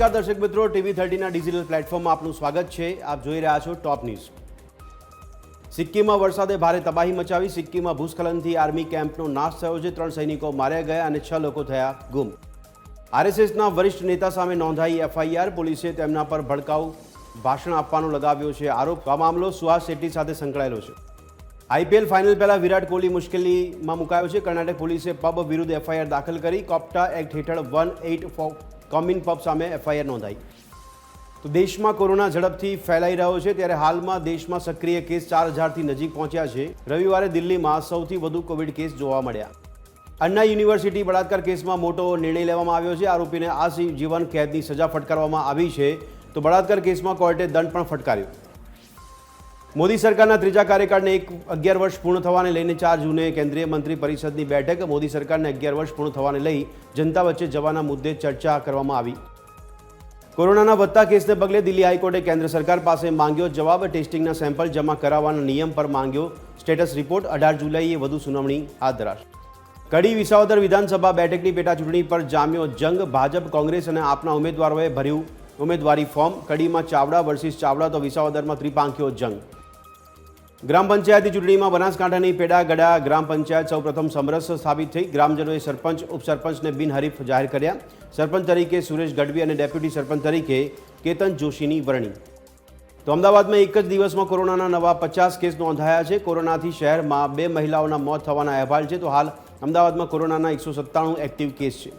નમસ્કાર દર્શક મિત્રો, TV30ના ડિજિટલ પ્લેટફોર્મમાં આપનું સ્વાગત છે। આપ જોઈ રહ્યા છો ટોપ ન્યૂઝ। સિક્કિમમાં વરસાદે ભારે તબાહી મચાવી। સિક્કિમમાં ભૂસ્ખલનથી આર્મી કેમ્પનો નાશ થયો છે। 3 સૈનિકો માર્યા ગયા અને 6 લોકો થયા ગુમ। RSSના વરિષ્ઠ નેતા સામે નોંધાઈ FIR। પોલીસે તેમના પર ભડકાઉ ભાષણ આપવાનો લગાવ્યો છે આરોપ। આ મામલો સુહાસ શેટ્ટી સાથે સંકળાયેલો છે। IPL ફાઇનલ પહેલા વિરાટ કોહલી મુશ્કેલીમાં મુકાયો છે। કર્ણાટક પોલીસે પબ વિરુદ્ધ FIR દાખલ કરી। કોપ્ટા એક્ટ હેઠળ 184 કોમિન પબ સામે FIR નોંધાઈ। તો દેશમાં કોરોના ઝડપથી ફેલાઈ રહ્યો છે, ત્યારે હાલમાં દેશમાં સક્રિય કેસ 4000થી નજીક પહોંચ્યા છે। રવિવારે દિલ્હીમાં સૌથી વધુ કોવિડ કેસ જોવા મળ્યા। અન્ના યુનિવર્સિટી બળાત્કાર કેસમાં મોટો નિર્ણય લેવામાં આવ્યો છે। આરોપીને આજીવન કેદની સજા ફટકારવામાં આવી છે, તો બળાત્કાર કેસમાં કોર્ટે દંડ પણ ફટકાર્યો। મોદી સરકારના ત્રીજા કાર્યકાળને 11 વર્ષ પૂર્ણ થવાને લઈને 4 જૂને કેન્દ્રીય મંત્રી પરિષદની બેઠક। મોદી સરકારને 11 વર્ષ પૂર્ણ થવાને લઈ જનતા વચ્ચે જવાના મુદ્દે ચર્ચા કરવામાં આવી। કોરોનાના વધતા કેસને પગલે દિલ્હી હાઈકોર્ટે કેન્દ્ર સરકાર પાસે માંગ્યો જવાબ। ટેસ્ટિંગના સેમ્પલ જમા કરાવવાના નિયમ પર માંગ્યો સ્ટેટસ રિપોર્ટ। 18 જુલાઈએ વધુ સુનાવણી હાથ ધરાશે। કડી વિસાવદર વિધાનસભા બેઠકની પેટા ચૂંટણી પર જામ્યો જંગ। ભાજપ, કોંગ્રેસ અને આપના ઉમેદવારોએ ભર્યું ઉમેદવારી ફોર્મ। કડીમાં ચાવડા વર્સિસ ચાવડા, તો વિસાવદરમાં ત્રિપાંખીયો જંગ। ગ્રામ પંચાયતની ચૂંટણીમાં બનાસકાંઠાની પેડાગડા ગ્રામ પંચાયત સૌપ્રથમ સમરસ સાબિત થઈ। ગ્રામજનોએ સરપંચ, ઉપસરપંચને બિનહરીફ જાહેર કર્યા। સરપંચ તરીકે સુરેશ ગઢવી અને ડેપ્યુટી સરપંચ તરીકે કેતન જોશીની વરણી। તો અમદાવાદમાં એક જ દિવસમાં કોરોનાના નવા 50 કેસ નોંધાયા છે। કોરોનાથી શહેરમાં 2 મહિલાઓના મોત થવાના અહેવાલ છે। તો હાલ અમદાવાદમાં કોરોનાના 197 એક્ટિવ કેસ છે।